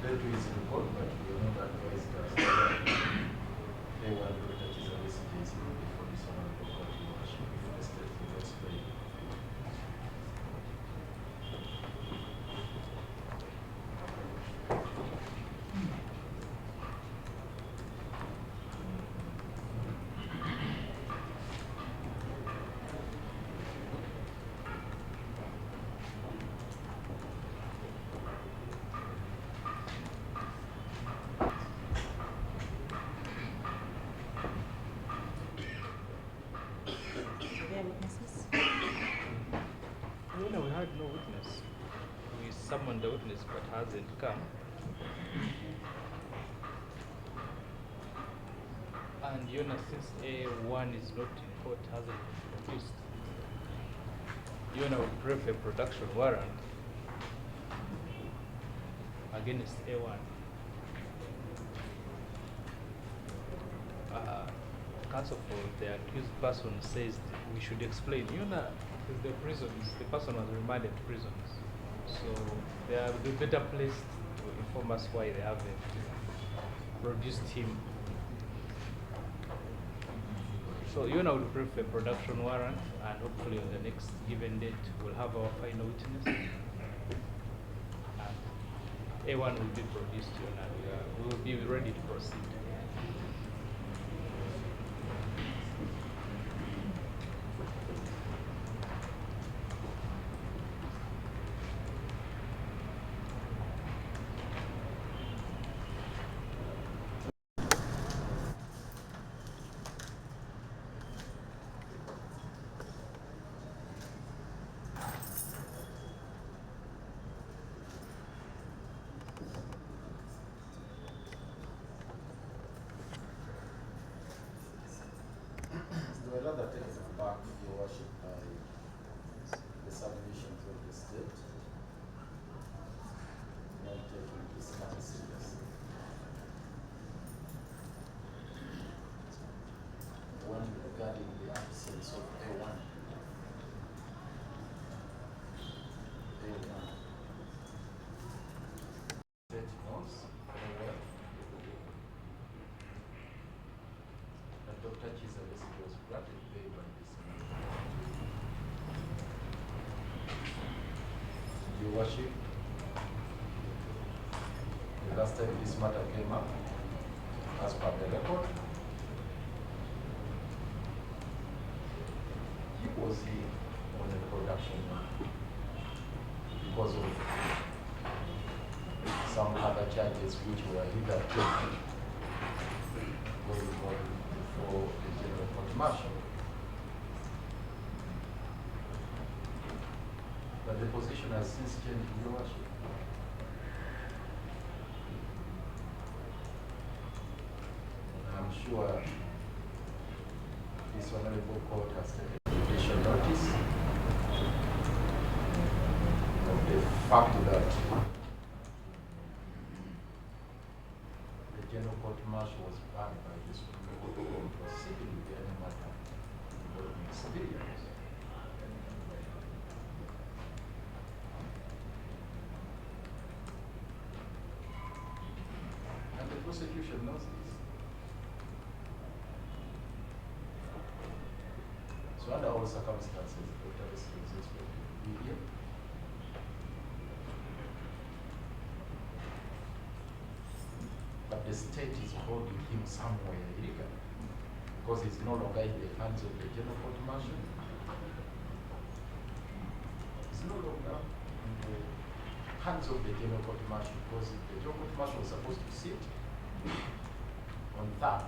That is report, but we are not advised that they want to touch the residence before this one property ownership if the state will explain. Witnesses? No, we had no witness. We summoned the witness but hasn't come. And since A1 is not in court, hasn't been produced, would prefer production warrant against A1. Counsel for the accused person says that we should explain. Because the prisons, the person was remanded to prisons. So they are the better placed to inform us why they haven't produced him. So would prefer production warrant, and hopefully on the next given date we'll have our final witness. And A1 will be produced, and we will be ready to proceed. So I'd rather take back, Your Worship, the submissions of the state, not taking this matter seriously. One regarding the absence of A1. State knows very well that Dr. Besigye was granted bail by this man. Your Worship, the last time this matter came up, as per the record, he was here on the production because of some other charges which were either taken going on before the General Court Martial. But the position has since changed, Your Worship. I'm sure this honorable court has taken judicial notice of the fact that the General Court Martial was banned by the Supreme Court from proceeding with any matter involving civilians. And the prosecution knows this. So under all circumstances, Dr. Besigye is expected to be here. But the state is holding him somewhere illegally because he's no longer in the hands of the General Court Martial. He's no longer in the hands of the General Court Martial because the General Court Martial was supposed to sit on that.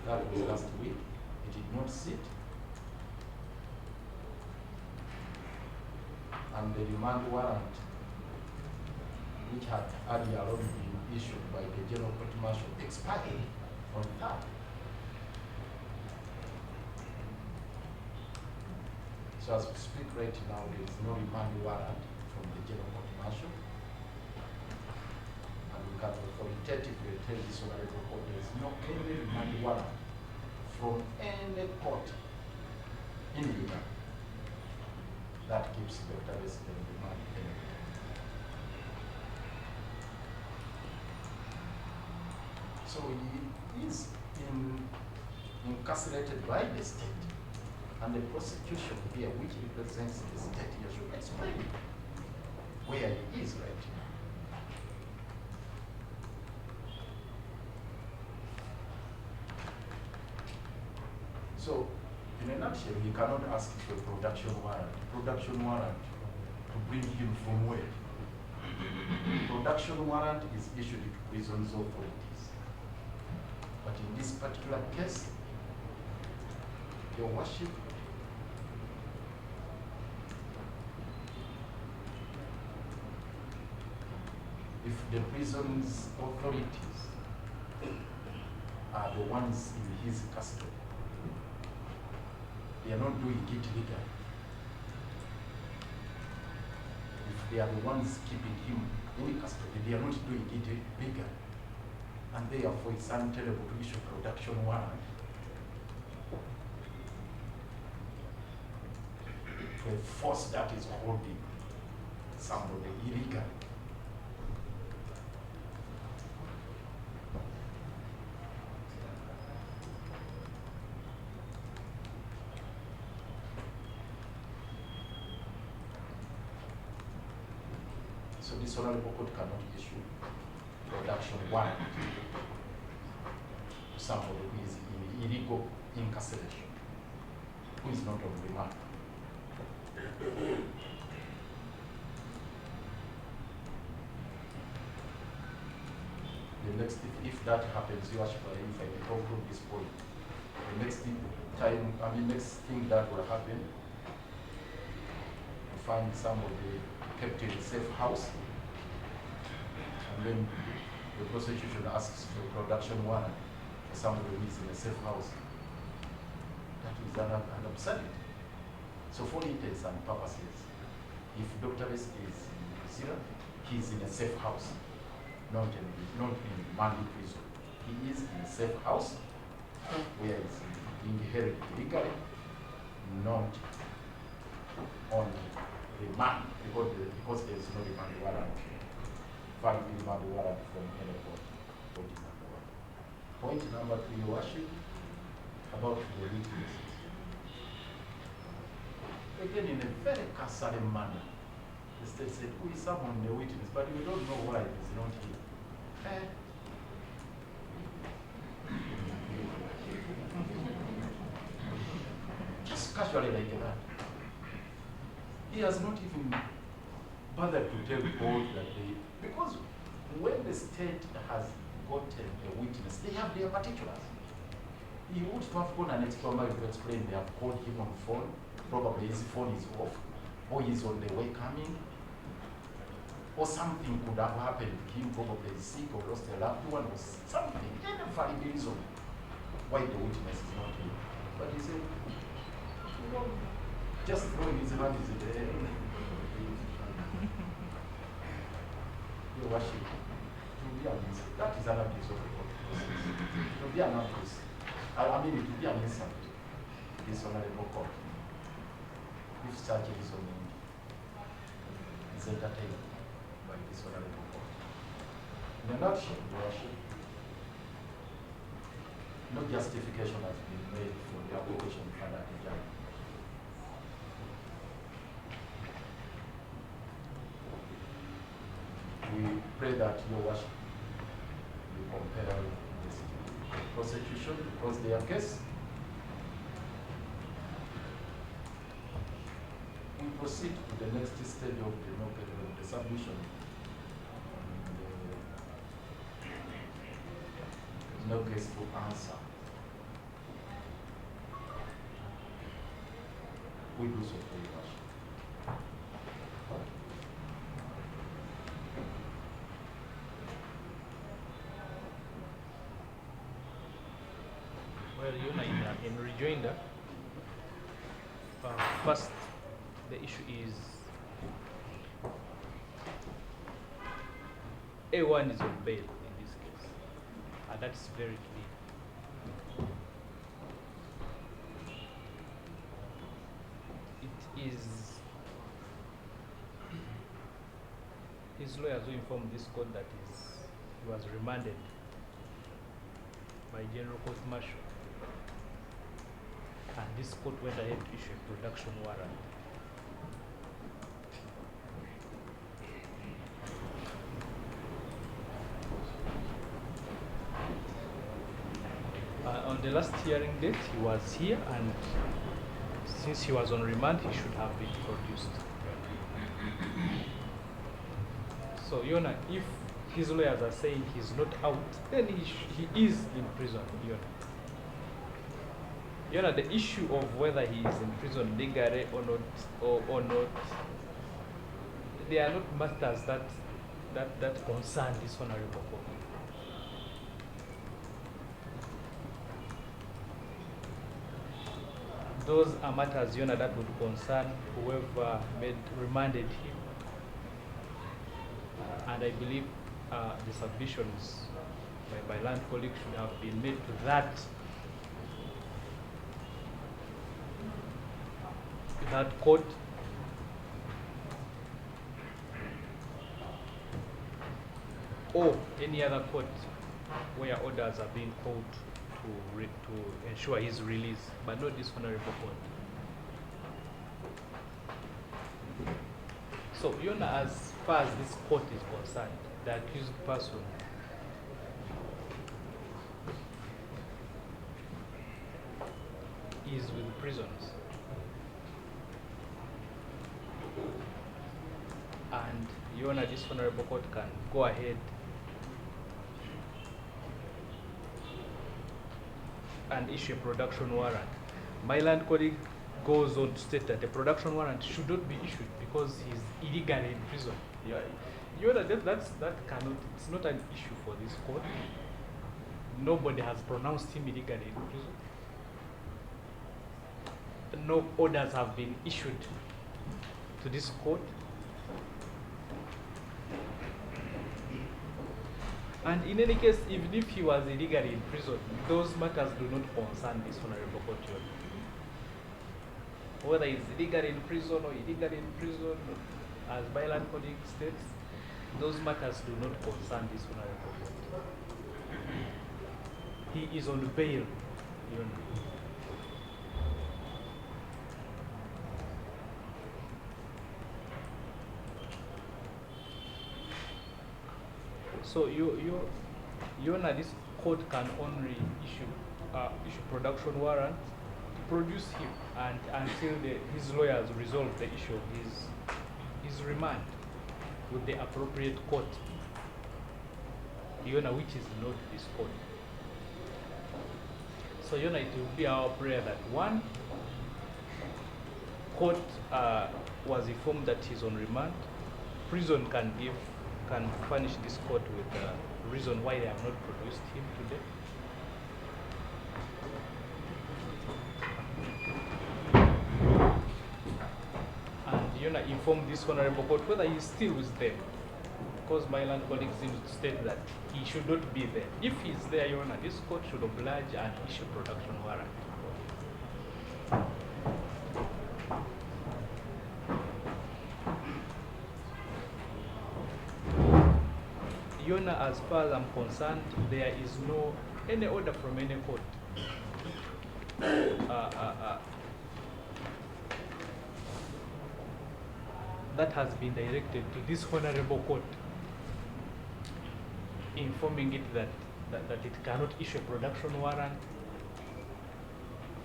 That was last week. It did not sit. And the remand warrant, which had earlier on been issued by the General Court Martial, expired on that. So So as we speak right now, there is no remand warrant from the General Court Martial. And we can authoritatively tell this honorable court there is no any remand warrant from any court in Uganda that keeps Dr. Besigye in remand anywhere. So he is incarcerated by the state, and the prosecution here, which represents the state here, should explain where he is right now. So, in a nutshell, he cannot ask for a production warrant. Production warrant to bring him from where? Production warrant is issued to prisons authorities. But in this particular case, Your Worship, if the prison's authorities are the ones in his custody, they are not doing it legally. If they are the ones keeping him in custody, they are not doing it legally. And therefore it's untenable to issue production warrant to a force that is holding somebody illegal. So this honorable court cannot issue production warrant to somebody who is in illegal incarceration, who is not on remand. The next, if that happens, Your Worship, if I may conclude this point, the next next thing that will happen, you find somebody kept in a safe house, and then the prosecution asks for a production warrant for somebody who is in a safe house. That is an absurdity. So for intents and purposes, if Dr. Besigye is in Brazil, he is in a safe house, not in Mali prison. He is in a safe house where he is being held illegally, not on remand, because there is no remand warrant, valid remand warrant from any court. Point number 1. Point number 3, Your Worship, about the witnesses. Again, in a very cursory manner, the state said, we summoned the witness, but we don't know why he's not here. Just casually like that. He has not even bothered to tell the court that because when the state has gotten a witness, they have their particulars. He would have gone an extra mile to explain they have called him on phone, probably his phone is off, or he's on the way coming, or something could have happened to him, probably he's sick or lost a loved one, or something, any valid reason why the witness is not here. But he said, just throwing his hand in the air. Your Worship, to be honest, that is an abuse of the court process. To be an abuse, it will be an insult to this honorable court if such a reasoning is entertained by this honorable court. In a nutshell, Your Worship, no justification has been made for the application of further adjournment. We pray that Your Worship will compel this prosecution to close their case. We proceed to the next stage of the submission. No case to answer. We do so for Your Worship. Well, in rejoinder, first issue is A1 is on bail in this case, and that's very clear. It is his lawyers who informed this court that he was remanded by General Court Martial, and this court went ahead to issue a production warrant. On the last hearing date, he was here, and since he was on remand, he should have been produced. So, Your Honor, if his lawyers are saying he's not out, then he is in prison, Your Honor. Your Honor, the issue of whether he is in prison legally or not, they are not matters that concern this honorable court. Those are matters, Your Honor, that would concern whoever remanded him. And I believe the submissions by my land colleague should have been made to that court, or any other court where orders are being called to ensure his release, but not this honorable court. So, Your Honor, as far as this court is concerned, the accused person is with prisons. And Your Honor, this honorable court can go ahead and issue a production warrant. My land colleague goes on to state that the production warrant should not be issued because he's illegally in prison. Yeah. Your Honor, that cannot, it's not an issue for this court. Nobody has pronounced him illegally in prison. No orders have been issued to this court. And in any case, even if he was illegally in prison, those matters do not concern this honorable court. Whether he's illegally in prison or illegally in prison, as my land colleague states, those matters do not concern this honorable court. He is on bail, Your Honor. So Your Honor, this court can only issue production warrant to produce him, and until his lawyers resolve the issue of his remand with the appropriate court, Your Honor, which is not this court. So Your Honor, it will be our prayer that one, court was informed that he's on remand. Prison can furnish this court with the reason why they have not produced him today. And Your Honor, inform this honorable court whether he's still with them, because my land colleagues seem to state that he should not be there. If he's there, Your Honor, this court should oblige and issue production warrant. Your Honor, as far as I'm concerned, there is any order from any court that has been directed to this honorable court, informing it that it cannot issue a production warrant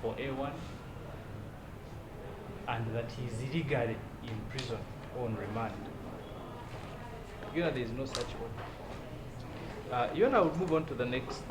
for A1 and that he is illegally in prison on remand. Your Honor, there is no such order. Your Honor, I will move on to the next